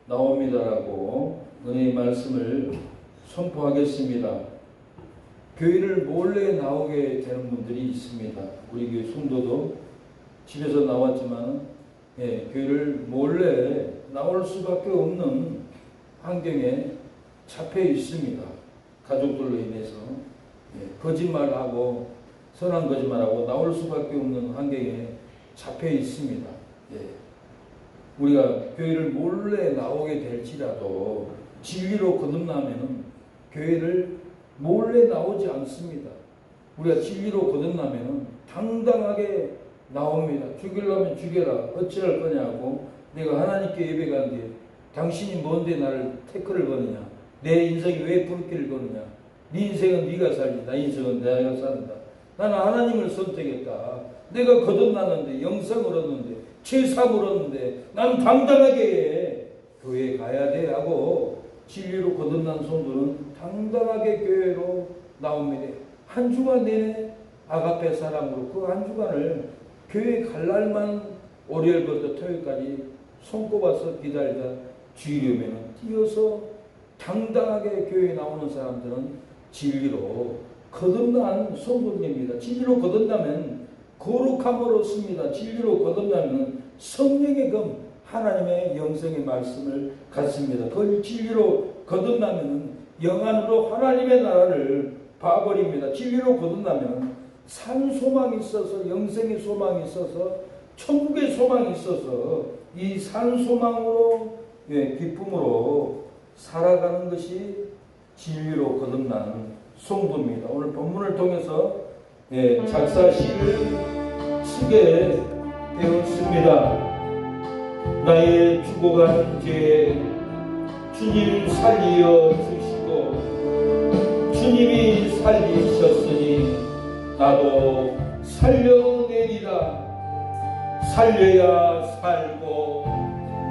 나옵니다라고 은혜의 말씀을 선포하겠습니다. 교회를 몰래 나오게 되는 분들이 있습니다. 우리 교회 성도도 집에서 나왔지만 교회를 몰래 나올 수밖에 없는 환경에 잡혀 있습니다. 가족들로 인해서 거짓말하고 선한 거짓말하고 나올 수밖에 없는 환경에 잡혀 있습니다. 우리가 교회를 몰래 나오게 될지라도 진리로 거듭나면은 교회를 몰래 나오지 않습니다. 우리가 진리로 거듭나면은 당당하게 나옵니다. 죽이려면 죽여라. 어찌할 거냐고. 내가 하나님께 예배가는데 당신이 뭔데 나를 태클을 거느냐. 내 인생이 왜 불길을 거느냐. 네 인생은 네가 살지 나 인생은 내가 산다. 나는 하나님을 선택했다. 내가 거듭났는데 영생을 얻었는데 죄사함을 얻었는데 난 당당하게 교회에 가야 돼 하고 진리로 거듭난 성도는 당당하게 교회로 나옵니다. 한 주간 내내 아가페 사랑으로 그 한 주간을 교회에 갈 날만 월요일부터 토요일까지 손꼽아서 기다리다 주일이면 뛰어서 당당하게 교회에 나오는 사람들은 진리로 거듭난 성도입니다. 진리로 거듭나면 거룩함을 얻습니다. 진리로 거듭나면 성령의 검 하나님의 영성의 말씀을 갖습니다. 그 진리로 거듭나면 영안으로 하나님의 나라를 봐버립니다. 진리로 거듭나면 산 소망이 있어서 영생의 소망이 있어서 천국의 소망이 있어서 이 산 소망으로 기쁨으로 살아가는 것이 진리로 거듭나는 성도입니다. 오늘 본문을 통해서 작사시를 쓰게 되었습니다. 나의 죽어가는 죄 주님 살리어 주시고 주님이 살리셨으니 나도 살려내리라. 살려야 살고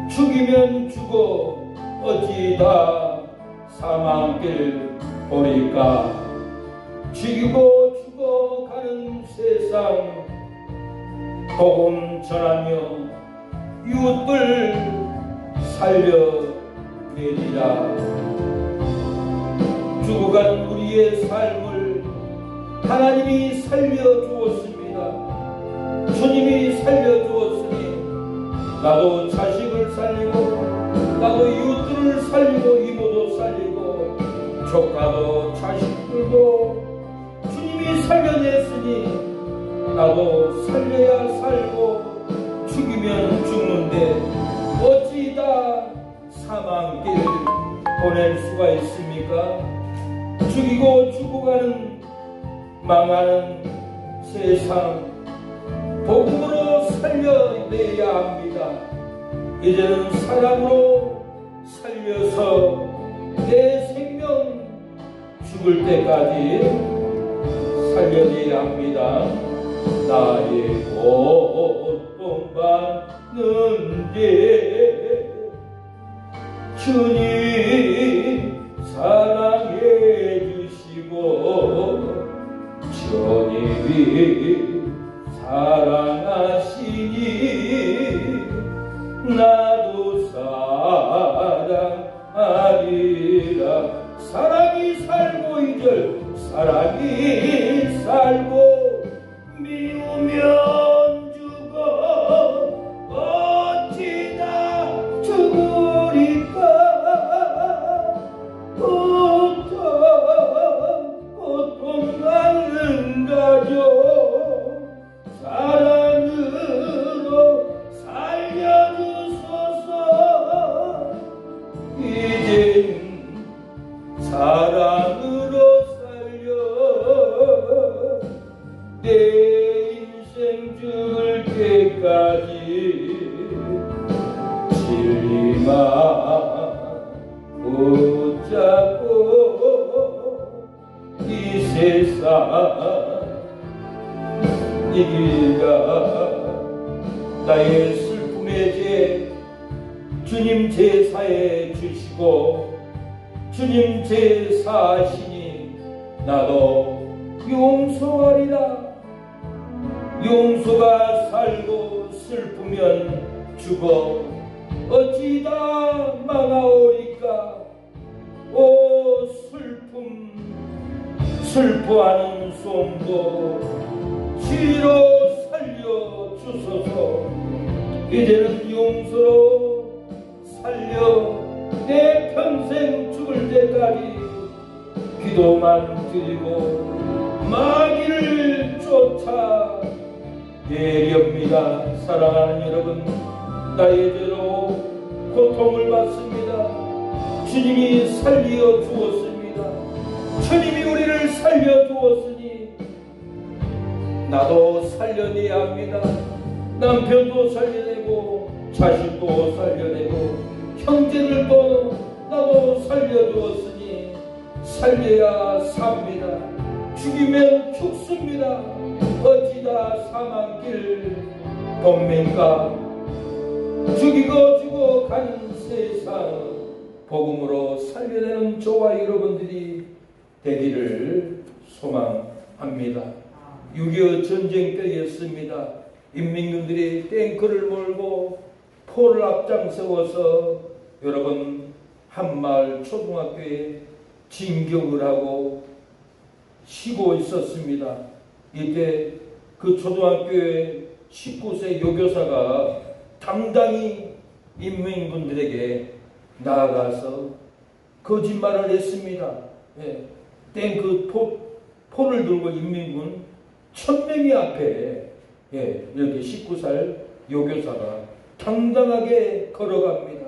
죽이면 죽어 어찌다 사망길 보릴까. 죽이고 죽어가는 세상 복음 전하며 이웃들 살려내리라. 죽어간 우리의 삶을 하나님이 살려주었습니다. 주님이 살려주었으니 나도 자식을 살리고 나도 이웃들을 살리고 이모도 살리고 조카도 자식들도 주님이 살려냈으니 나도 살려야 살고 죽이면 죽는데 어찌다 사망길 보낼 수가 있습니까? 죽이고 죽어가는 망하는 세상 복음으로 살려내야 합니다. 이제는 사랑으로 살려서 내 생명 죽을 때까지 살려내야 합니다. 나의 고통 받는 게 주님 사랑해 주시고 주님이 사랑하시니 나도 사랑하리라. 사랑이 살고 이절 사랑이 살고 미우면 죽어 어찌나 죽으리까. 고통 받는 가족 사랑으로 살려주소서. 이젠 사랑으로 살려 내 인생 죽을 때까지 진리만 붙잡고 이 세상 이길가. 나의 슬픔의 죄 주님 제사해 주시고 주님 제사하시니 나도 용서하리라. 용서가 살고 슬프면 죽어 어찌다 망하 슬퍼하는 솜도 지로 살려주소서. 이제는 용서로 살려 내 평생 죽을 때까지 기도만 드리고 마귀를 쫓아 예렵니다. 사랑하는 여러분, 나의 죄로 고통을 받습니다. 주님이 살려 주었습니다. 주님이 우리를 살려 주었으니 나도 살려내야 합니다. 남편도 살려내고 자식도 살려내고 형제를 또 나도 살려주었으니 살려야 삽니다. 죽이면 죽습니다. 어찌다 사망길 범민가. 죽이고 죽어가는 세상 복음으로 살려내는 저와 여러분들이 되기를 소망합니다. 6.25 전쟁 때였습니다. 인민군들이 탱크를 몰고 포를 앞장세워서 여러분 한마을 초등학교에 진격을 하고 쉬고 있었습니다. 이때 그 초등학교의 19세 여교사가 당당히 인민군들에게 나아가서 거짓말을 했습니다. 탱크 포를 들고 인민군 1000명이 앞에 이렇게 19살 여교사가 당당하게 걸어갑니다.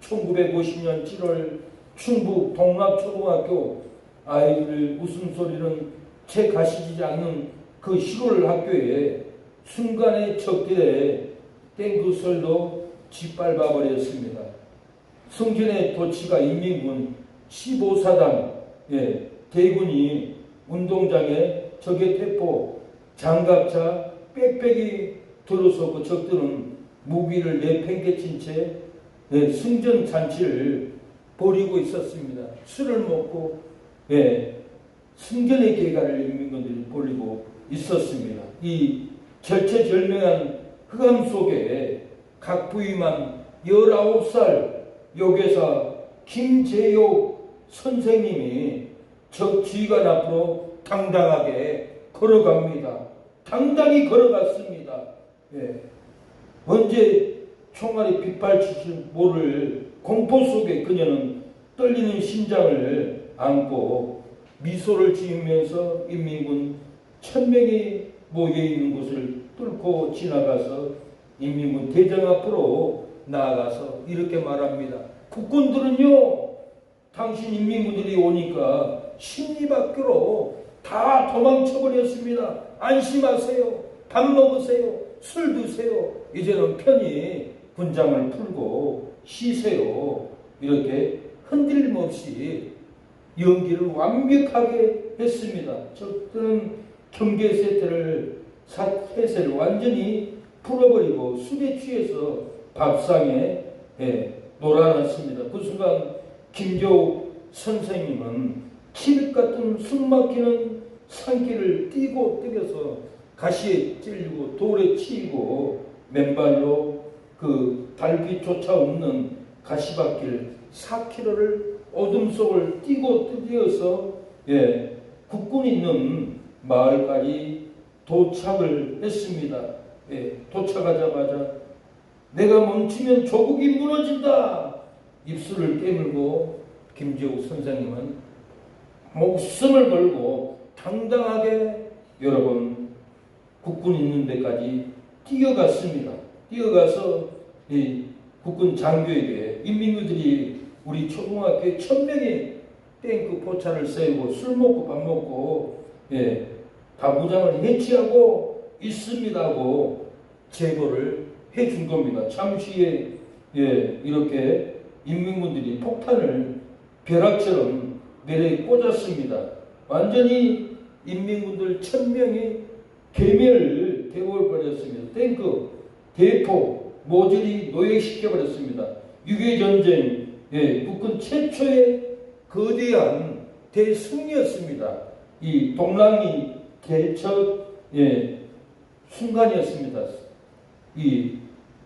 1950년 7월 충북 동락초등학교 아이들 웃음소리는 채 가시지 않는 그 시골 학교에 순간의 적들의 탱크설도 짓밟아 버렸습니다. 승진의 도치가 인민군 15사단 대군이 운동장에 적의 대포, 장갑차, 빽빽이 들어서고 적들은 무기를 내팽개친 채 승전 잔치를 벌이고 있었습니다. 술을 먹고 승전의 계가를 인민군들이 벌이고 있었습니다. 이 절체절명한 흑암 속에 각 부위만 19살 여교사 김재옥 선생님이 적 지휘관 앞으로 당당하게 걸어갑니다. 당당히 걸어갔습니다. 언제 총알이 빗발칠지 모를 공포 속에 그녀는 떨리는 심장을 안고 미소를 지으면서 인민군 1000명이 모여있는 곳을 뚫고 지나가서 인민군 대장 앞으로 나아가서 이렇게 말합니다. 국군들은요, 당신 인민군들이 오니까 심리밖으로 다 도망쳐버렸습니다. 안심하세요. 밥 먹으세요. 술 드세요. 이제는 편히 군장을 풀고 쉬세요. 이렇게 흔들림 없이 연기를 완벽하게 했습니다. 적들은 경계 세세를 완전히 풀어버리고 술에 취해서 밥상에 놀아놨습니다. 그 순간 김재옥 선생님은 칠흑 같은 숨막히는 산길을 뛰고 뛰어서 가시에 찔리고 돌에 치이고 맨발로 그 달빛조차 없는 가시밭길 4km를 어둠 속을 뛰고 뛰어서 국군이 있는 마을까지 도착을 했습니다. 도착하자마자 내가 멈추면 조국이 무너진다. 입술을 깨물고 김재욱 선생님은 목숨을 걸고 당당하게 여러분 국군 있는 데까지 뛰어갔습니다. 뛰어가서 이 국군 장교에게 인민군들이 우리 초등학교에 1000명이 탱크 포차를 세우고 술 먹고 밥 먹고 다 무장을 해치하고 있습니다 하고 제보를 해준 겁니다. 잠시에 이렇게 인민군들이 폭탄을 벼락처럼 내려 꽂았습니다. 완전히 인민군들 1000명이 괴멸되어버렸습니다. 탱크, 대포, 모조리 노예시켜버렸습니다. 6.25 전쟁 국군 최초의 거대한 대승리였습니다. 이 동랑리 개척 순간이었습니다. 이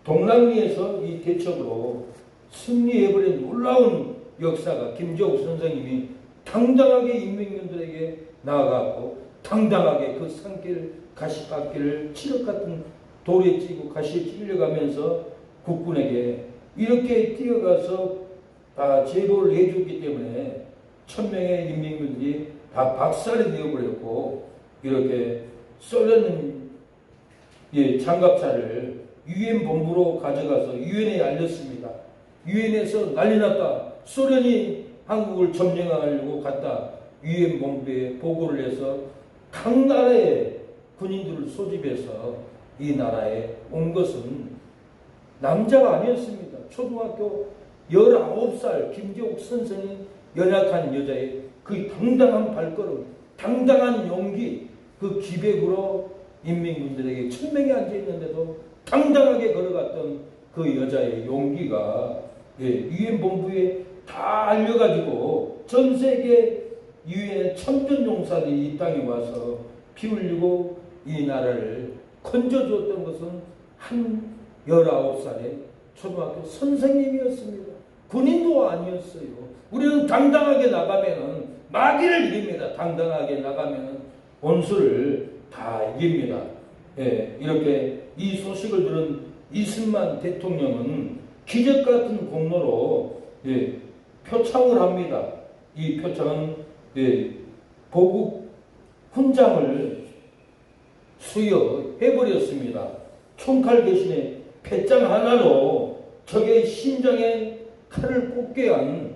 동랑리에서 이 대척으로 승리해버린 놀라운 역사가 김재옥 선생님이 당당하게 인민군들에게 나아가고 당당하게 그 산길 가시밭길을 칠흑 같은 돌에 찌고 가시에 찔려가면서 국군에게 이렇게 뛰어가서 다 제보를 해줬기 때문에 1000명의 인민군들이 다 박살이 되어버렸고, 이렇게 썰려는 장갑차를 유엔 본부로 가져가서 유엔에 알렸습니다. 유엔에서 난리 났다. 소련이 한국을 점령하려고 갔다. 유엔 본부에 보고를 해서 각 나라의 군인들을 소집해서 이 나라에 온 것은 남자가 아니었습니다. 초등학교 19살 김재옥 선생이 연약한 여자의 그 당당한 발걸음, 당당한 용기, 그 기백으로 인민군들에게 1000명이 앉아있는데도 당당하게 걸어갔던 그 여자의 용기가 유엔 본부에 다 알려가지고 전 세계 유엔 참전용사들이 이 땅에 와서 피 흘리고 이 나라를 건져주었던 것은 한 19살의 초등학교 선생님이었습니다. 군인도 아니었어요. 우리는 당당하게 나가면은 마귀를 이깁니다. 당당하게 나가면은 원수를 다 이깁니다. 이렇게 이 소식을 들은 이승만 대통령은 기적 같은 공로로 표창을 합니다. 이 표창은 보국 훈장을 수여해버렸습니다. 총칼 대신에 배짱 하나로 적의 심장에 칼을 꽂게 한,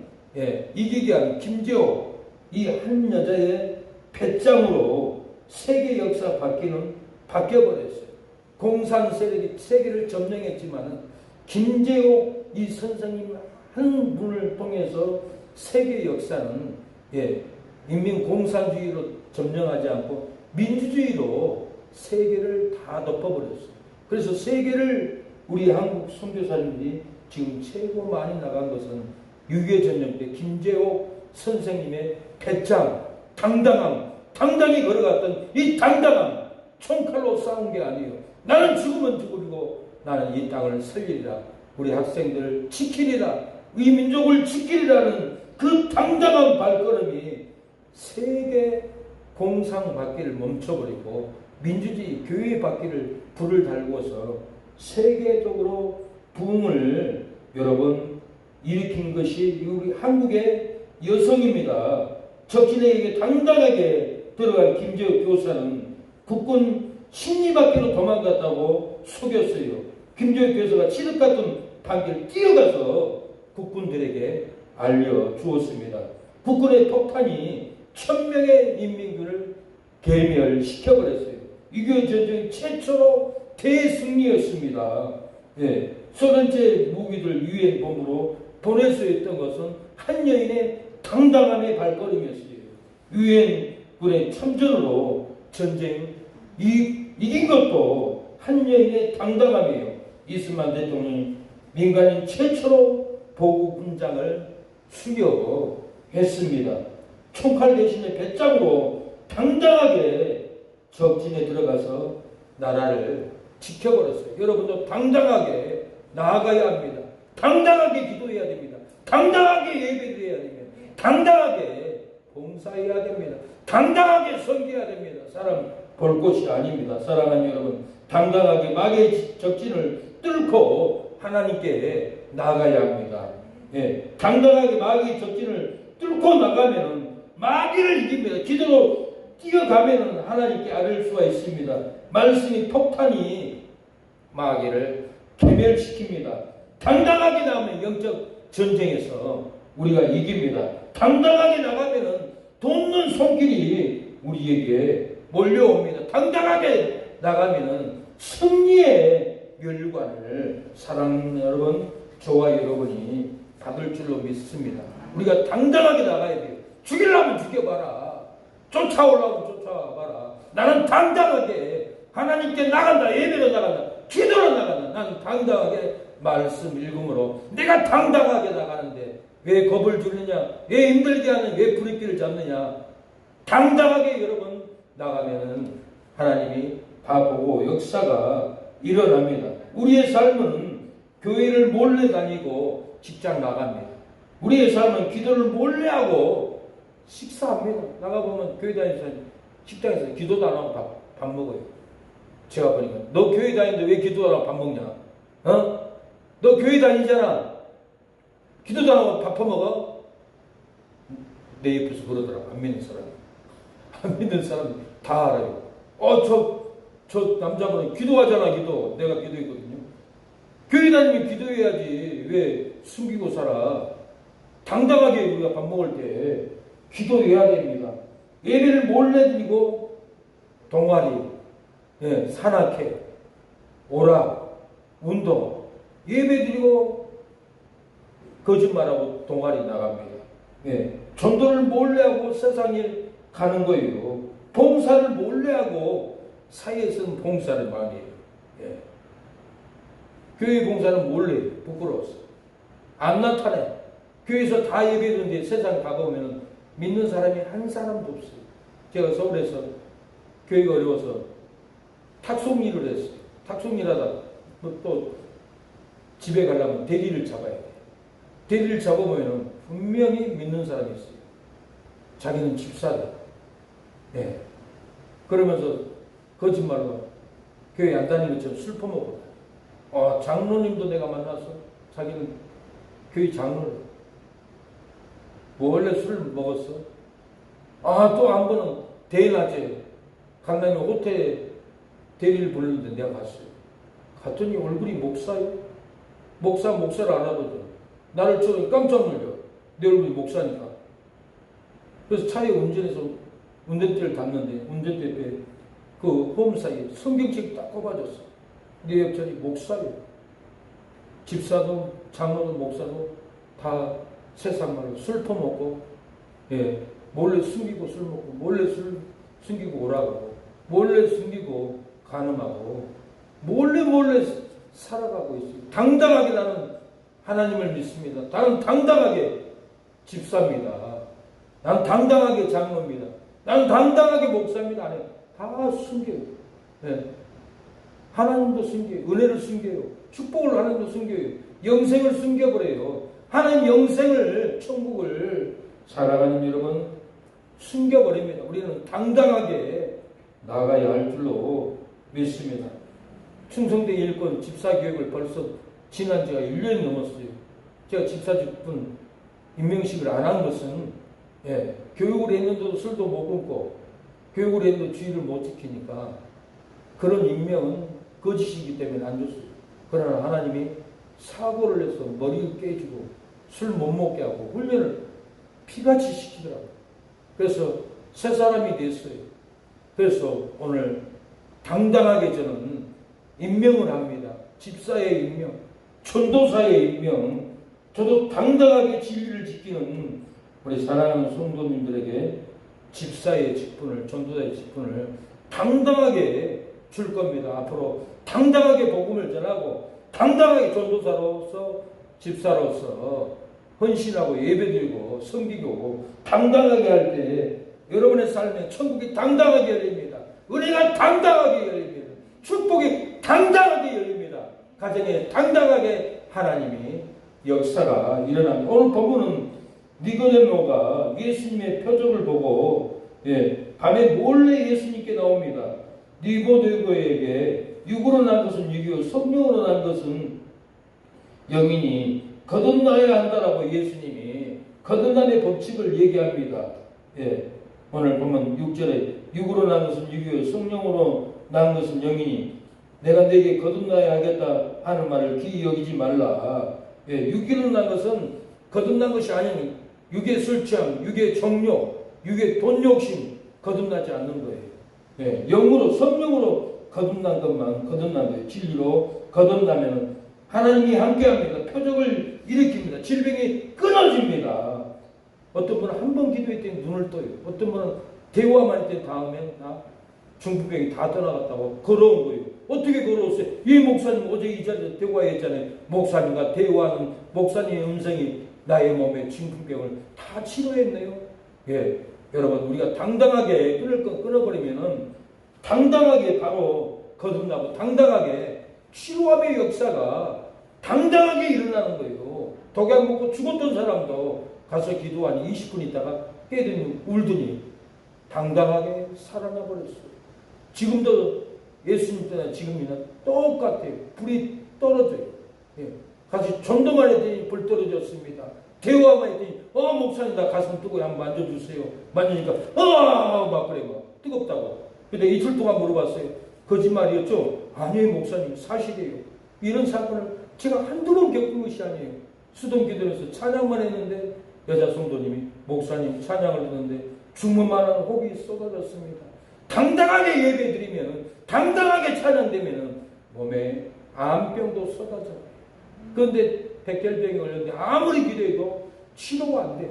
이기게 한 김재호, 이 한 여자의 배짱으로 세계 역사 바뀌어버렸어요. 공산 세력이 세계를 점령했지만 김재호 이 선생님 한 분을 통해서 세계 역사는 인민공산주의로 점령하지 않고 민주주의로 세계를 다 덮어버렸어요. 그래서 세계를 우리 한국 선교사님들이 지금 최고 많이 나간 것은 6.25 전쟁 때 김재호 선생님의 배짱, 당당함, 당당히 걸어갔던 이 당당함, 총칼로 싸운 게 아니에요. 나는 죽으면 죽으리고 나는 이 땅을 살리리라, 우리 학생들 지키리라, 이 민족을 지키리라는 그 당당한 발걸음이 세계 공상 받기를 멈춰버리고 민주주의 교회 받기를 불을 달고서 세계적으로 부흥을 여러분 일으킨 것이 우리 한국의 여성입니다. 적진에게 당당하게 들어간 김재욱 교사는 국군 심리밖으로 도망갔다고 속였어요. 김재욱 교사가 칠흑 같은 판길 뛰어가서 국군들에게 알려주었습니다. 국군의 폭탄이 1000명의 인민군을 괴멸시켜버렸어요. 6.25 전쟁 최초로 대승리였습니다. 소련제 무기들 유엔 본부로 보낼 수 있던 것은 한 여인의 당당함의 발걸음이었어요. 유엔군의 참전으로 전쟁 이긴 것도 한 여인의 당당함이에요. 이승만 대통령이 민간인 최초로 보국 훈장을 수여했습니다. 총칼 대신에 배짱으로 당당하게 적진에 들어가서 나라를 지켜버렸어요. 여러분도 당당하게 나아가야 합니다. 당당하게 기도해야 됩니다. 당당하게 예배드려야 됩니다. 당당하게 봉사해야 됩니다. 당당하게 섬겨야 됩니다. 사람 볼 곳이 아닙니다. 사랑하는 여러분, 당당하게 마귀의 적진을 뚫고 하나님께 나아가야 합니다. 당당하게 마귀의 적진을 뚫고 나가면은 마귀를 이깁니다. 기도로 뛰어가면은 하나님께 아뢰을 수가 있습니다. 말씀이 폭탄이 마귀를 괴멸시킵니다. 당당하게 나가면 영적 전쟁에서 우리가 이깁니다. 당당하게 나가면은 돕는 손길이 우리에게 몰려옵니다. 당당하게 나가면은 승리의 멸관을 사랑하는 여러분, 저와 여러분이 받을 줄로 믿습니다. 우리가 당당하게 나가야 돼요. 죽이려면 죽여봐라. 쫓아오려면 쫓아와봐라. 나는 당당하게 하나님께 나간다. 예배로 나간다. 기도로 나간다. 나는 당당하게 말씀 읽음으로 내가 당당하게 나가는데 왜 겁을 주느냐, 왜 힘들게 하느냐, 왜 부리끼를 잡느냐. 당당하게 여러분 나가면은 하나님이 봐보고 역사가 일어납니다. 우리의 삶은 교회를 몰래 다니고 직장 나갑니다. 우리의 삶은 기도를 몰래 하고 식사합니다. 나가보면 교회 다니는 식당에서 기도도 안 하고 밥 먹어요. 제가 보니까 너 교회 다니는데 왜 기도도 안 하고 밥 먹냐? 어? 너 교회 다니잖아. 기도도 안 하고 밥 퍼먹어? 내 옆에서 그러더라고. 안 믿는 사람이. 안 믿는 사람이 다 알아요. 저 남자분은 기도하잖아. 기도. 내가 기도했거든요. 교회 다니면 기도해야지. 왜 숨기고 살아? 당당하게 우리가 밥 먹을 때 기도해야 됩니다. 예배를 몰래 드리고 동아리, 산악회, 오락, 운동, 예배 드리고 거짓말하고 동아리 나갑니다. 전도를 몰래 하고 세상 일 가는 거예요. 봉사를 몰래 하고 사이에서는 봉사를 많이 해요. 교회 봉사는 몰래 해요. 부끄러워서. 안 나타내. 교회에서 다 예배드는데 세상 가보면 믿는 사람이 한 사람도 없어요. 제가 서울에서 교회가 어려워서 탁송일을 했어요. 탁송일 하다 또 집에 가려면 대리를 잡아야 돼요. 대리를 잡아보면 분명히 믿는 사람이 있어요. 자기는 집사다. 그러면서 거짓말로 교회 안 다니는 것처럼 술 퍼먹고 장로님도 내가 만나서 자기는 교회 장로를 원래 술 먹었어. 또 한 번은 대낮에 강남에 호텔에 대리를 부르는데 내가 갔어요. 갔더니 얼굴이 목사예요. 목사를 알아보죠. 나를 쳐서 깜짝 놀려. 내 얼굴이 목사니까. 그래서 차에 운전해서 운전대를 닫는데 운전대 옆에 그 홈 사이에 성경책 딱 꼽아줬어. 내 옆자리 목사예요. 집사도 장로도 목사도 다 세상 말로 술 퍼먹고 몰래 숨기고 술 먹고 몰래 술 숨기고 오라고 몰래 숨기고 간음하고 몰래 살아가고 있어요. 당당하게 나는 하나님을 믿습니다. 나는 당당하게 집사입니다. 나는 당당하게 장로입니다. 나는 당당하게 목사입니다. 안에 다 숨겨요. 하나님도 숨겨요. 은혜를 숨겨요. 축복을 하나님도 숨겨요. 영생을 숨겨버려요. 하나님 영생을 천국을 살아가는 여러분 숨겨버립니다. 우리는 당당하게 나가야 할 줄로 믿습니다. 충성대 일권 집사교육을 벌써 지난 지가 1년이 넘었어요. 제가 집사직분 임명식을 안 한 것은 교육을 했는데도 술도 못 끊고 교육을 했는데도 주의를 못 지키니까 그런 임명은 거짓이기 때문에 안 줬어요. 그러나 하나님이 사고를 해서 머리를 깨지고 술 못 먹게 하고 훈련을 피같이 시키더라고요. 그래서 새 사람이 됐어요. 그래서 오늘 당당하게 저는 임명을 합니다. 집사의 임명, 전도사의 임명, 저도 당당하게 진리를 지키는 우리 사랑하는 성도님들에게 집사의 직분을, 전도사의 직분을 당당하게 줄 겁니다. 앞으로 당당하게 복음을 전하고 당당하게 전도사로서 집사로서 헌신하고 예배드리고 섬기고 당당하게 할 때 여러분의 삶에 천국이 당당하게 열립니다. 은혜가 당당하게 열립니다. 축복이 당당하게 열립니다. 가정에 당당하게 하나님이 역사가 일어납니다. 오늘 본문은 니고데모가 예수님의 표적을 보고 밤에 몰래 예수님께 나옵니다. 니고데모에게 육으로 난 것은 육이요 성령으로 난 것은 영이니 거듭나야 한다라고 예수님이 거듭남의 법칙을 얘기합니다. 오늘 보면 6절에 육으로 난 것은 육이요 성령으로 난 것은 영이니 내가 네게 거듭나야 하겠다 하는 말을 기이 여기지 말라. 육으로 난 것은 거듭난 것이 아니니 육의 술취함, 육의 정욕, 육의 돈욕심 거듭나지 않는 거예요. 영으로 성령으로 거듭난 것만 거듭난 거예요. 진리로 거듭나면 하나님이 함께합니다. 표적을 일으킵니다. 질병이 끊어집니다. 어떤 분은 한 번 기도했더니 눈을 떠요. 어떤 분은 대화만 했더니 다음에 중풍병이 다 떠나갔다고 걸어온 거예요. 어떻게 걸어왔어요? 이 목사님 어제 이 자리에서 대화했잖아요. 목사님과 대화하는 목사님의 음성이 나의 몸에 중풍병을 다 치료했네요. 여러분 우리가 당당하게 끊을 건 끊어버리면은 당당하게 바로 거듭나고 당당하게 치료함의 역사가 당당하게 일어나는 거예요. 독약 먹고 죽었던 사람도 가서 기도하니 20분 있다가 깨더니 울더니 당당하게 살아나 버렸어요. 지금도 예수님 때나 지금이나 똑같아요. 불이 떨어져요. 예. 같이 전도만 했더니 불 떨어졌습니다. 대화만 했더니 목사님 나 가슴 뜨거워요. 한번 만져주세요. 만지니까 막 그래 막 뜨겁다고. 근데 이틀 동안 물어봤어요. 거짓말이었죠? 아니에요 목사님 사실이에요. 이런 사건을 제가 한두 번 겪은 것이 아니에요. 수동기도에서 찬양만 했는데 여자 성도님이 목사님 찬양을 듣는데 주문만한 호흡이 쏟아졌습니다. 당당하게 예배드리면 당당하게 찬양되면 몸에 암병도 쏟아져요. 그런데 백혈병이 걸렸는데 아무리 기도해도 치료가 안 돼요.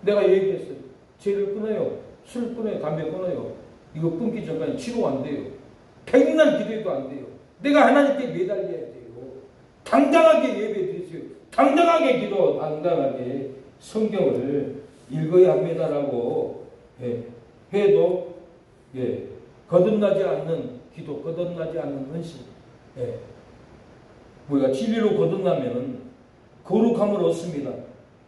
내가 얘기했어요. 죄를 끊어요. 술 끊어요. 담배 끊어요. 이거 끊기 전까지 치료가 안 돼요. 백날 기도해도 안 돼요. 내가 하나님께 매달려야 돼요. 당당하게 예배드리세요. 당당하게 기도, 당당하게 성경을 읽어야 합니다라고 해도 거듭나지 않는 기도, 거듭나지 않는 헌신. 우리가 진리로 거듭나면 거룩함을 얻습니다.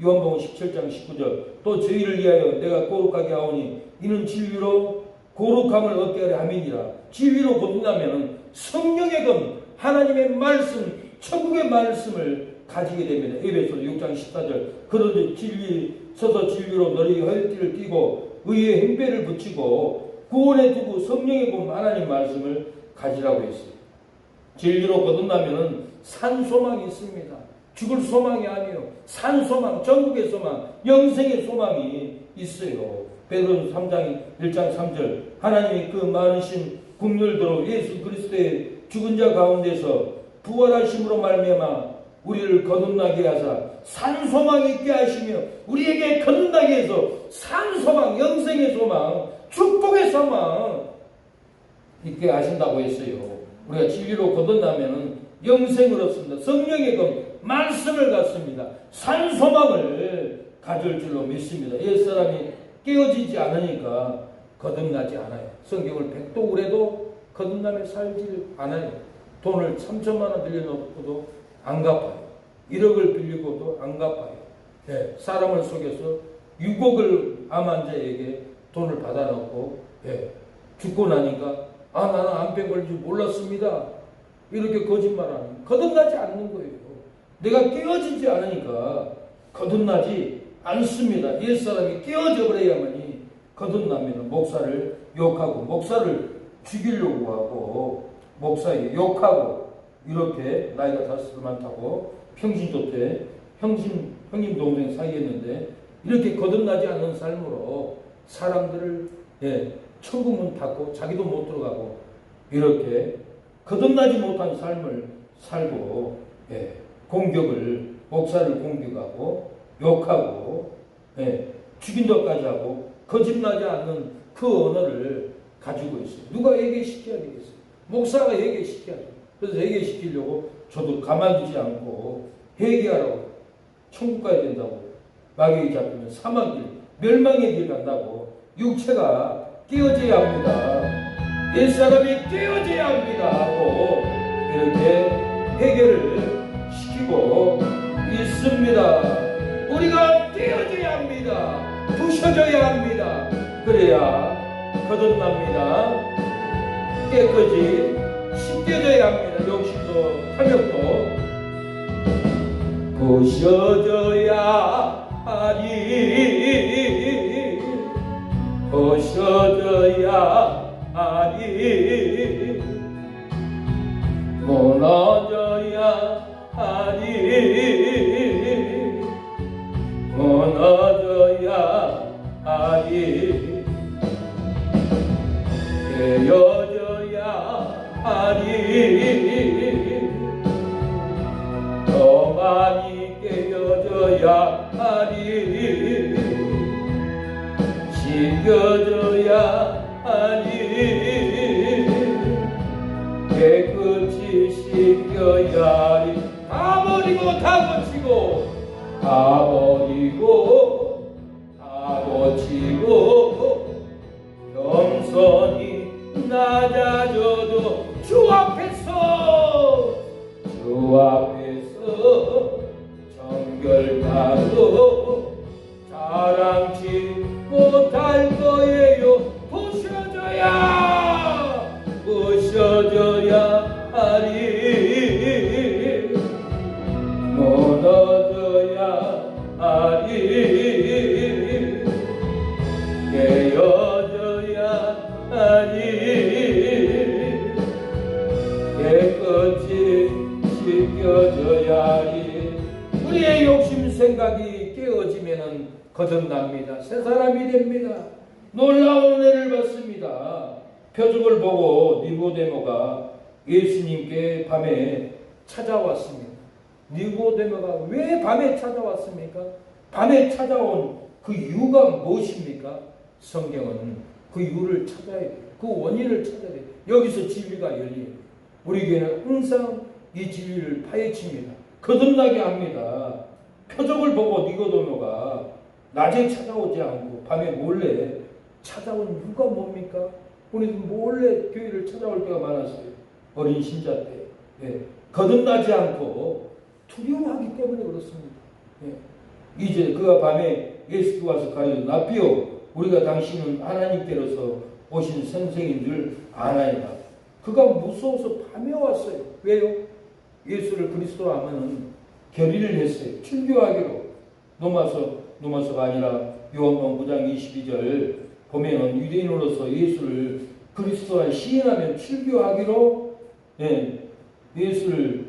요한복음 17장 19절 또 저희를 위하여 내가 거룩하게 하오니 이는 진리로 거룩함을 얻게 하려 함이니라. 진리로 거듭나면 성령의 금 하나님의 말씀 천국의 말씀을 가지게 됩니다. 에베소서 6장 14절 그러듯 서서 진리로 너희 허리띠를 띠고 의의 행배를 붙이고 구원에 두고 성령의 금 하나님 말씀을 가지라고 했어요. 진리로 거듭나면 산 소망이 있습니다. 죽을 소망이 아니에요. 산 소망, 전국의 소망, 영생의 소망이 있어요. 베드로전서 3장 1장 3절 하나님이 그 많으신 긍휼대로 예수 그리스도의 죽은 자 가운데서 부활하심으로 말미암아 우리를 거듭나게 하사 산 소망 있게 하시며 우리에게 거듭나게 해서 산 소망, 영생의 소망, 축복의 소망 있게 하신다고 했어요. 우리가 진리로 거듭나면 영생을 얻습니다. 성령의 그 말씀을 갖습니다. 산 소망을 가질 줄로 믿습니다. 옛사람이 깨어지지 않으니까 거듭나지 않아요. 성경을 백독을 해도 거듭나며 살지 않아요. 돈을 3천만 원 빌려놓고도 안 갚아요. 1억을 빌리고도 안 갚아요. 사람을 속여서 6억을 암 환자에게 돈을 받아놓고 죽고 나니까 나는 암병 걸린 줄 몰랐습니다. 이렇게 거짓말하는 거듭나지 않는 거예요. 내가 깨어지지 않으니까 거듭나지 않습니다. 옛사람이 깨어져 버려야만이 거듭납니다. 목사를 욕하고 목사를 죽이려고 하고 목사에게 욕하고 이렇게 나이가 다섯 많다고 평신도 때 형님 동생 사이였는데 이렇게 거듭나지 않는 삶으로 사람들을 천국 문 닫고 자기도 못 들어가고 이렇게 거듭나지 못한 삶을 살고 공격을 목사를 공격하고 욕하고 죽인다까지 하고 거듭나지 않는 그 언어를 가지고 있어요. 누가 회개시켜야 되겠어요? 목사가 회개시켜야죠. 그래서 회개시키려고 저도 가만두지 않고 회개하라고 천국 가야 된다고 마귀에 잡히면 사망길 멸망의 길 간다고 육체가 깨어져야 합니다. 옛사람이 깨어져야 합니다 하고 이렇게 회개를 시키고 있습니다. 우리가 깨어져야 합니다. 부셔져야 합니다. 그래야 거듭납니다. 깨끗이 씻겨져야 합니다. 욕심도 탐욕도 부셔져야 하리. 부셔져야 하리. 무너져야 하리. 무너져야 하리. 깨어져야 하리. 더 많이 깨어져야 하리. 씻겨져야 하리. 깨끗이 씻겨야 하리. 다 버리고 다 고치고 다 버리고 다 고치고 겸손히 낮아져도 주 앞에서 정결하고 자랑치 생각이 깨어지면은 거듭납니다. 새 사람이 됩니다. 놀라운 은혜를 받습니다. 표적을 보고 니고데모가 예수님께 밤에 찾아왔습니다. 니고데모가 왜 밤에 찾아왔습니까? 밤에 찾아온 그 이유가 무엇입니까? 성경은 그 이유를 찾아야 돼요. 그 원인을 찾아야 돼요. 여기서 진리가 열려요. 우리 교회는 항상 이 진리를 파헤칩니다. 거듭나게 합니다. 표적을 보고 니고데모가 낮에 찾아오지 않고 밤에 몰래 찾아온 이유가 뭡니까? 우리도 몰래 교회를 찾아올 때가 많았어요. 어린 신자 때. 예. 거듭나지 않고 두려워하기 때문에 그렇습니다. 예. 이제 그가 밤에 예수께 와서 가리되 납비여 우리가 당신은 하나님께로서 오신 선생인 줄 아나이다. 그가 무서워서 밤에 왔어요. 왜요? 예수를 그리스도로 하면은 결의를 했어요. 출교하기로. 노마서가 아니라 요한복음 9장 22절 보면은 유대인으로서 예수를 그리스도와 시인하면 출교하기로 예수를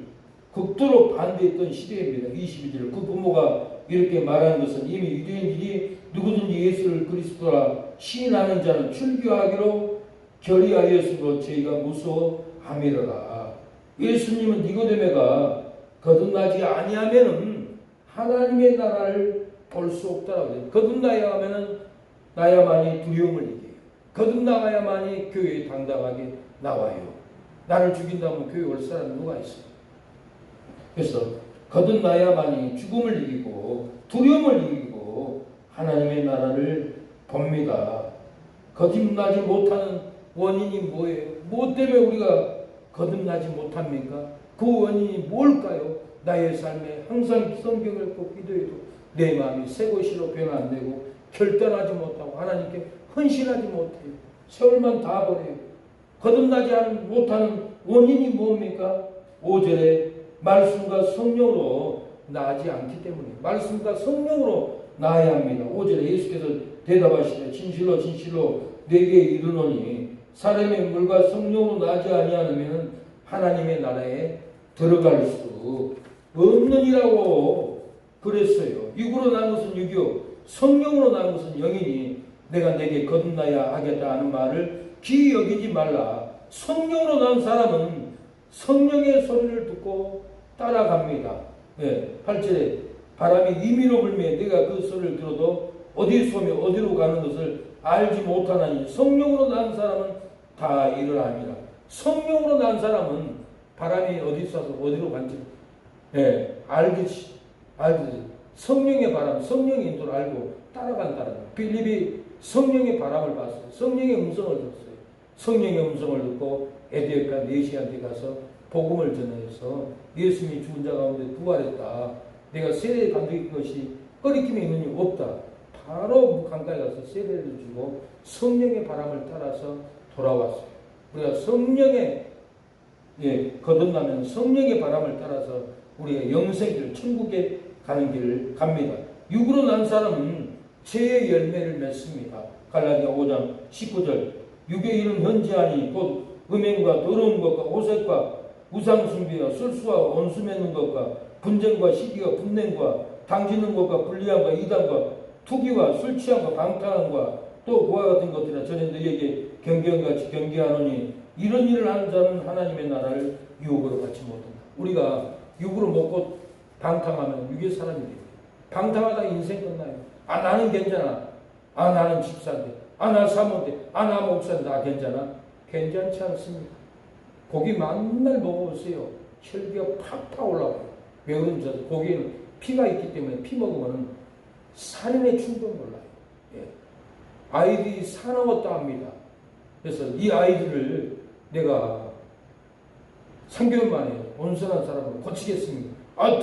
극도로 반대했던 시대입니다. 22절. 그 부모가 이렇게 말하는 것은 이미 유대인들이 누구든지 예수를 그리스도라 시인하는 자는 출교하기로 결의하였으므로 저희가 무서워함이로라. 예수님은 니고데모가 거듭나지 아니하면은 하나님의 나라를 볼 수 없다라고 해요. 거듭나야 하면은 나야만이 두려움을 이겨요. 거듭나야만이 교회에 당당하게 나와요. 나를 죽인다면 교회 올 사람 누가 있어요? 그래서 거듭나야만이 죽음을 이기고 두려움을 이기고 하나님의 나라를 봅니다. 거듭나지 못하는 원인이 뭐예요? 무엇 때문에 우리가 거듭나지 못합니까? 그 원인이 뭘까요? 나의 삶에 항상 성경을 읽고 기도해도 내 마음이 새 것이로 변화 안 되고 결단하지 못하고 하나님께 헌신하지 못해요. 세월만 다 버려요. 거듭나지 못하는 원인이 뭡니까? 5절에 말씀과 성령으로 나지 않기 때문이에요. 말씀과 성령으로 나아야 합니다. 5절에 예수께서 대답하시되 진실로 진실로 내게 이르노니 사람의 물과 성령으로 나지 아니하면 하나님의 나라에 들어갈 수 없느니라고 그랬어요. 육으로 난 것은 육이요 성령으로 난 것은 영이니 내가 내게 거듭나야 하겠다 하는 말을 귀히 여기지 말라. 성령으로 난 사람은 성령의 소리를 듣고 따라갑니다. 8절에 바람이 임의로 불매 내가 그 소리를 들어도 어디서 오며 어디로 가는 것을 알지 못하나니 성령으로 난 사람은 다 이를 압니다. 성령으로 난 사람은 바람이 어디서 와서 어디로 간지 알듯이 성령의 바람, 성령의 인도를 알고 따라간다는 거예요. 빌립이 성령의 바람을 봤어요. 성령의 음성을 들었어요. 성령의 음성을 듣고 에디오피아 네시한테 가서 복음을 전해서 예수님이 죽은 자 가운데 부활했다. 내가 세례 받은 것이 꺼리낌이 있느니 없다. 바로 강가에 가서 세례를 주고 성령의 바람을 따라서 돌아왔어요. 우리가 성령의 거듭나면 성령의 바람을 따라서 우리가 영생길 천국에 가는 길을 갑니다. 육으로 난 사람은 죄의 열매를 맺습니다. 갈라디아 5장 19절 육의 일은 현지하니 곧 음행과 더러운 것과 오색과 우상숭배와 술수와 원수 맺는 것과 분쟁과 시기와 분냉과 당지는 것과 불리함과 이단과 투기와 술 취함과 방탕함과 또 그와 같은 것들이나 전에 너희에게 경계함같이 경계하노니 이런 일을 하는 자는 하나님의 나라를 유혹으로 받지 못한다. 우리가 육으로 먹고 방탕하면 육의 사람이 돼요. 방탕하다 인생 끝나요. 나는 괜찮아. 나는 집사인데. 나 사모인데. 나 목사인데. 나 괜찮아? 괜찮지 않습니다. 고기 맨날 먹어보세요. 혈기가 팍팍 올라와요. 왜 그런지 아세요? 고기에는 피가 있기 때문에 피 먹으면 살인의 충동이 올라요. 아이들이 사나웠다 합니다. 그래서 이 아이들을 내가 3개월 만에 온순한 사람으로 고치겠습니다.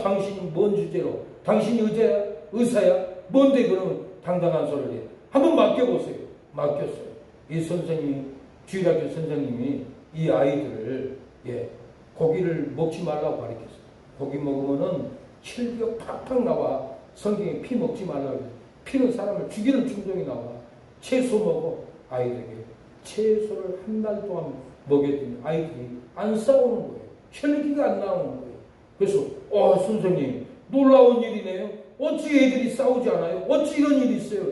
당신이 뭔 주제로? 당신이 의사야? 뭔데 그러면 당당한 소리를 해? 한번 맡겨보세요. 맡겼어요. 이 선생님이, 주일학교 선생님이 이 아이들을, 고기를 먹지 말라고 가르쳤어요. 고기 먹으면은 혈기가 팍팍 나와. 성경에 피 먹지 말라고 해요. 피는 사람을 죽이는 충동이 나와. 채소 먹어. 아이들에게. 채소를 한 달 동안 먹였더니 아이들이 안 싸우는 거예요. 혈기가 안 나오는 거예요. 그래서 선생님 놀라운 일이네요. 어찌 애들이 싸우지 않아요? 어찌 이런 일이 있어요?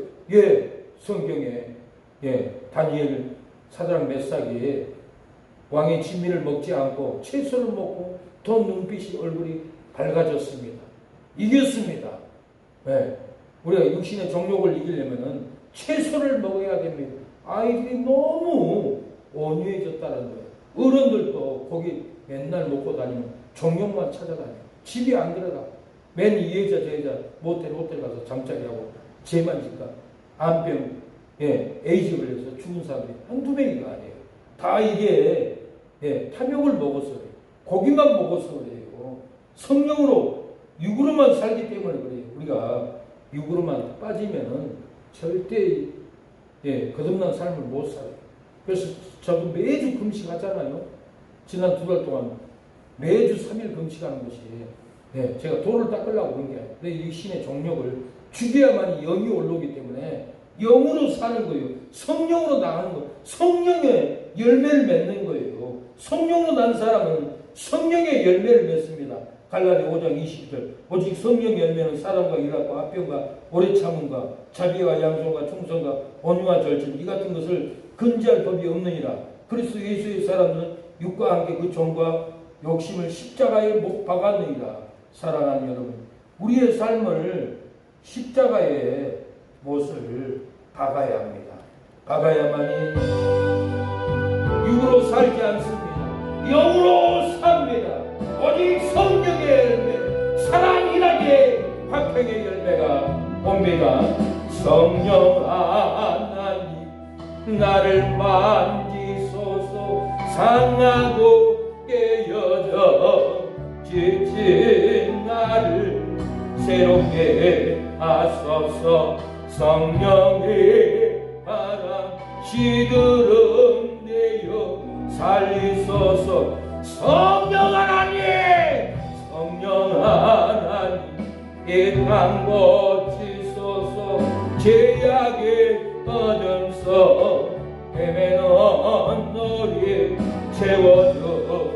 성경에 다니엘 사드락 메삭이 왕의 진미를 먹지 않고 채소를 먹고 더 눈빛이 얼굴이 밝아졌습니다. 이겼습니다. 우리가 육신의 정욕을 이기려면 채소를 먹어야 됩니다. 아이들이 너무 온유해졌다는 거예요. 어른들도 고기 맨날 먹고 다니면 정욕만 찾아다녀요. 집에 안 들어가. 맨 이 여자 저 여자 모텔 가서 잠자리하고 죄만 짓까 암병 에이즈 걸려서 죽은 사람들이 한두 명이가 아니에요. 다 이게 탐욕을 먹어서 그래요. 고기만 먹어서 그래요. 성령으로 육으로만 살기 때문에 그래요. 우리가 육으로만 빠지면은 절대 거듭난 삶을 못 살아요. 그래서 저도 매주 금식하잖아요. 지난 2달 동안 매주 3일 금식하는 것이 제가 돌을 닦으려고 그런 게 아니에요. 내 육신의 정욕을 죽여야만 영이 올라오기 때문에 영으로 사는 거예요. 성령으로 나가는 거예요. 성령의 열매를 맺는 거예요. 성령으로 난 사람은 성령의 열매를 맺습니다. 갈라디아 5장 20절 오직 성령 열매는 사랑과 일합과 화평과 오래 참음과 자비와 양손과 충성과 온유와 절제 이 같은 것을 금지할 법이 없느니라. 그리스도 예수의 사람들은 육과 함께 그 종과 욕심을 십자가에 못 박았느니라. 사랑하는 여러분, 우리의 삶을 십자가의 못을 박아야 합니다. 박아야만이 육으로 살지 않습니다. 영으로 삽니다. 오직 성령의 열매, 사랑이라기에 화평의 열매가 옵니다. 성령 하나님 나를 만지소서. 상하고 깨어져 지친 나를 새롭게 하소서. 성령의 바람 시들은 내어 살리소서. 성령 하나님 이 땅 고치소서. 죄악의 어둠서 헤매는 너를 채워주소서.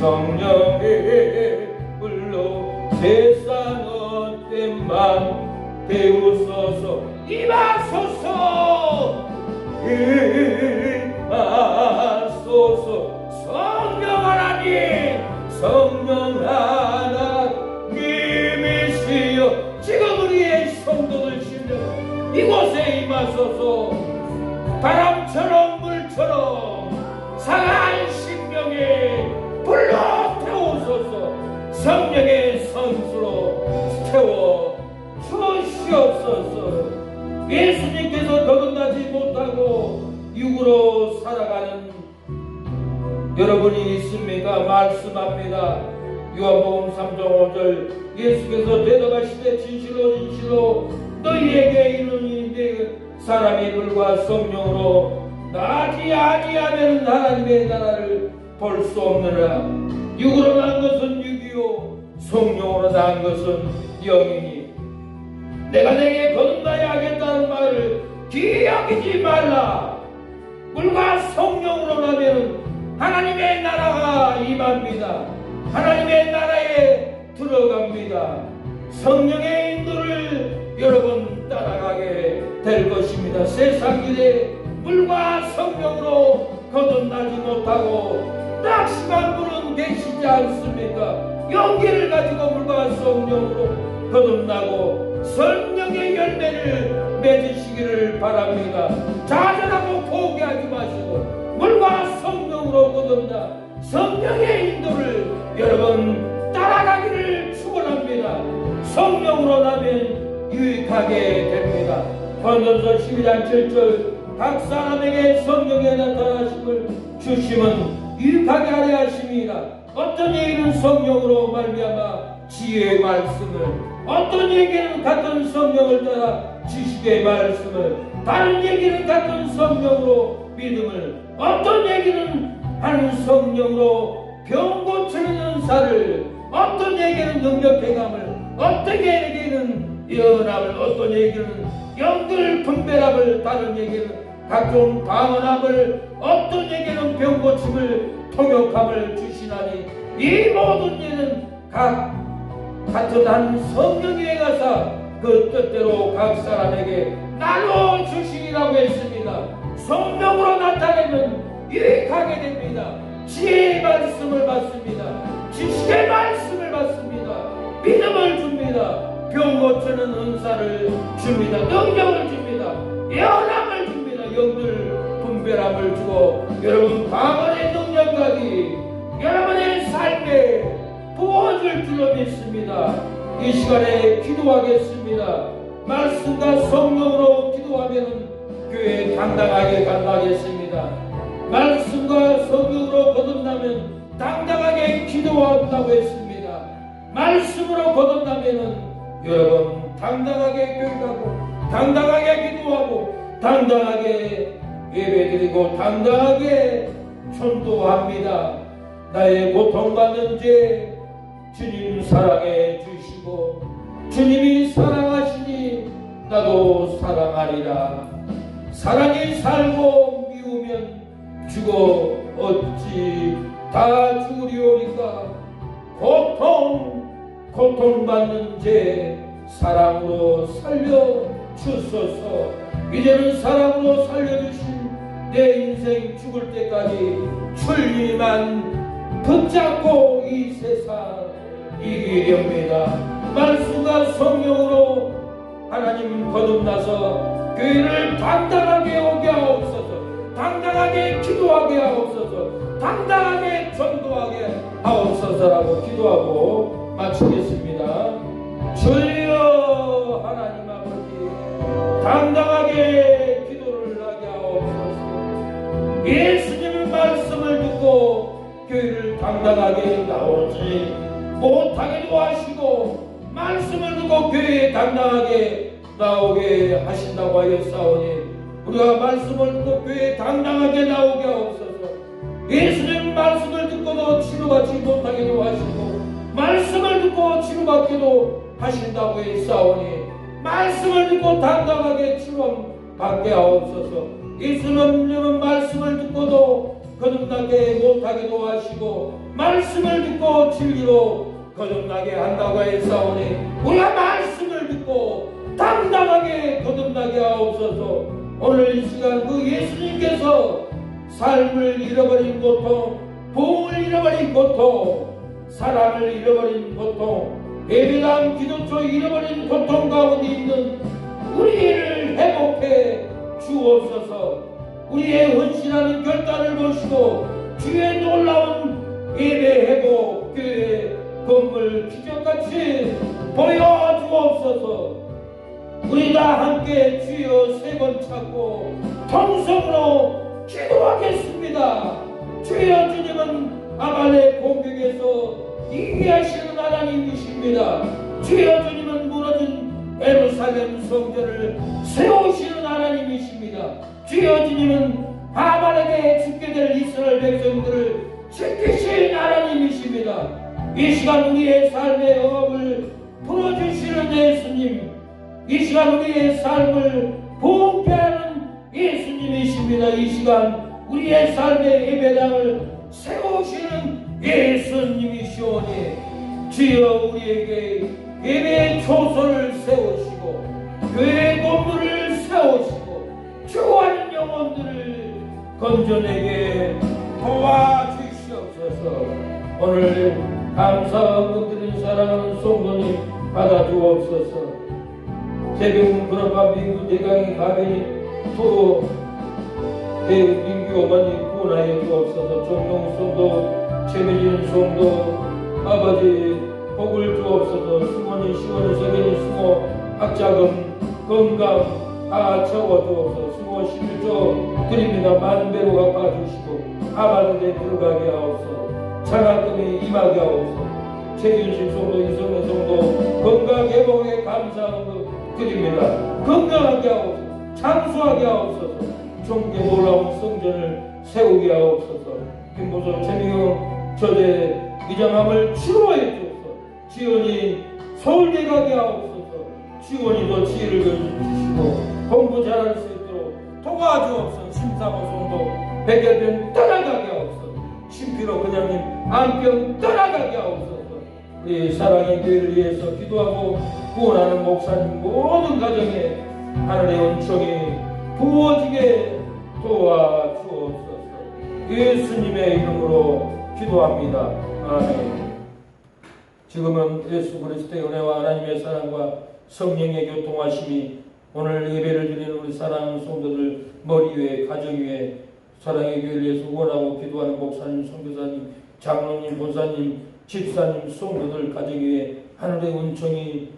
성령의 불로 세상 헛됨만 배우소서. 임하소서. 임하소서. 성령 하나님, 성령 하나님이시여 지금 우리의 성도들 심령 이곳에 임하소서. 바람처럼 물처럼 상한 심령에 불러 태우소서. 성령의 선수로 태워 주시옵소서. 예수님께서 거듭나지 못하고 육으로 살아가는 여러분이 있습니까? 말씀합니다. 요한복음 3장 5절 예수께서 대답하시되 진실로 너희에게 이르노니 사람의 불과 성령으로 나지 아니하면 하나님의 나라를 볼 수 없느라. 육으로 난 것은 육이요 성령으로 난 것은 영이니 내가 내게 거듭나야 하겠다는 말을 기억하지 말라. 물과 성령으로 나면 하나님의 나라가 임합니다. 하나님의 나라에 들어갑니다. 성령의 인도를 여러분 따라가게 될 것입니다. 세상 일에 물과 성령으로 거듭나지 못하고 낙심한 분은 계시지 않습니까? 용기를 가지고 물과 성령으로 거듭나고 성령의 열매를 맺으시기를 바랍니다. 좌절하고 포기하지 마시고 물과 성령으로 거듭나 성령의 인도를 여러분 따라가기를 축원합니다. 성령으로 나면 유익하게 됩니다. 고린도서 12장 7절 각 사람에게 성령의 나타나심을 주심은 유익하게 하려 하심이라. 어떤 얘기는 성령으로 말미암아 지혜의 말씀을, 어떤 얘기는 같은 성령을 따라 지식의 말씀을, 다른 얘기는 같은 성령으로 믿음을, 어떤 얘기는 한 성령으로 병 고치는 은사를, 어떤 얘기는 능력 행함을, 어떤 얘기는 예언함을, 어떤 얘기는 영들 분별함을, 다른 얘기는 각종 방언함을, 어떤 얘기는 병 고침을 통역함을 주시나니 이 모든 일은 각 같은 한 성령이 가사 그 뜻대로 각 사람에게 나눠 주시기라고 했습니다. 성령으로 나타내면 유익하게 됩니다. 지혜의 말씀을 받습니다. 지식의 말씀을 받습니다. 믿음을 줍니다. 병 고치는 은사를 줍니다. 능력을 줍니다. 예언함을 줍니다. 영들 분별함을 주고 여러분 방언의 능력까지 여러분의 삶에 부어줄 줄로 믿습니다. 이 시간에 기도하겠습니다. 말씀과 성령으로 기도하면 교회 당당하게 간다겠습니다. 말씀과 성령으로 거듭나면 당당하게 기도한다고 했습니다. 말씀으로 거듭나면 여러분 당당하게 교육하고 당당하게 기도하고 당당하게 예배드리고 당당하게 전도합니다. 나의 고통받는 죄 주님 사랑해 주시고 주님이 사랑하시니 나도 사랑하리라. 사랑이 살고 미우면 죽어 어찌 다 죽으리오리까. 고통받는 죄 사랑으로 살려주소서. 이제는 사랑으로 살려주신 내 인생 죽을 때까지 주님만 붙잡고 이 세상 이기렵니다. 말씀과 성령으로 하나님 거듭나서 교회를 당당하게 오게 하옵소서. 당당하게 기도하게 하옵소서. 당당하게 전도하게 하옵소서라고 기도하고 마치겠습니다. 주여 하나님 아버지 당당하게 기도를 하게 하옵소서. 예수님의 말씀을 듣고 교회를 당당하게 나오지 못하게도 하시고 말씀을 듣고 교회에 당당하게 나오게 하신다고 하였사오니 우리가 말씀을 듣고 교회에 당당하게 나오게 하옵소서. 예수님 말씀을 듣고도 치료받지 못하게도 하시고 말씀을 듣고 치료받기도 하신다고 했사오니 말씀을 듣고 당당하게 치료받게 하옵소서. 예수님은 말씀을 듣고도 거듭나게 못하게도 하시고 말씀을 듣고 진리로 거듭나게 한다고 했사오니 우리가 말씀을 듣고 당당하게 거듭나게 하옵소서. 오늘 이 시간 그 예수님께서 삶을 잃어버린 고통, 부흥을 잃어버린 고통, 사랑을 잃어버린 고통, 예배당 기도처 잃어버린 고통 가운데 있는 우리를 회복해 주옵소서. 우리의 헌신하는 결단을 보시고 주의 놀라운 예배 회복 교회 건물 기적같이 보여주옵소서. 우리 다 함께 주여 세 번 찾고 통성으로 기도하겠습니다. 주여 주님은 아말렉 공격에서 이기하시는 하나님이십니다. 주여 주님은 무너진 예루살렘 성전을 세우시는 하나님이십니다. 주여 주님은 아말렉에 죽게 될 이스라엘 백성들을 지키신 하나님이십니다. 이 시간 우리의 삶의 억압을 풀어주시는 예수님, 이 시간 우리의 삶을 부흥케 하는 예수님이십니다. 이 시간 우리의 삶의 예배당을 세우시는 예수님이시오니 주여 우리에게 예배의 초소를 세우시고 교회의 건물을 세우시고 주하는 영혼들을 건져내게 도와주시옵소서. 오늘 감사 언급드린 사랑하는 성도님 받아주옵소서. 대병 그런가 민구 대강의 가변이 토로 민규 어머니 구원하여 주옵소서. 종용 성도 최민진 성도 아버지 복을 주옵소서. 수모니 시원이 세계니 수모 학자금 건강 다 채워주옵소서. 수모 11조 드립니다. 만배로 갚아주시고 하바는데 들어가게 하옵소서. 장학금이 임하게 하옵소서. 최균실 성도 이성의 성도 건강 회복에 감사하는 것 드립니다. 건강하게 하옵소서. 장수하게 하옵소서. 존귀 놀라운 성전을 세우게 하옵소서. 김보선 최미경 저대 미장함을 치료하여 주옵소서. 지원이 서울대 가게 하옵소서. 지원이도 지혜를 주시고 공부 잘할 수 있도록 도와주옵소서. 심사모 성도 백혈병 떠나가게 하옵소서. 심피로 그냥님 암병 떠나가게 하옵소서. 우리 사랑의 교회를 위해서 기도하고 구원하는 목사님 모든 가정에 하늘의 은총이 부어지게 도와주옵소서. 예수님의 이름으로 기도합니다. 아멘. 지금은 예수 그리스도의 은혜와 하나님의 사랑과 성령의 교통하심이 오늘 예배를 드리는 우리 사랑하는 성도들 머리 위에 가정 위에 사랑의 교회를 위해서 원하고 기도하는 목사님, 선교사님, 장로님, 본사님, 집사님, 성도들 가정 위에 하늘의 은총이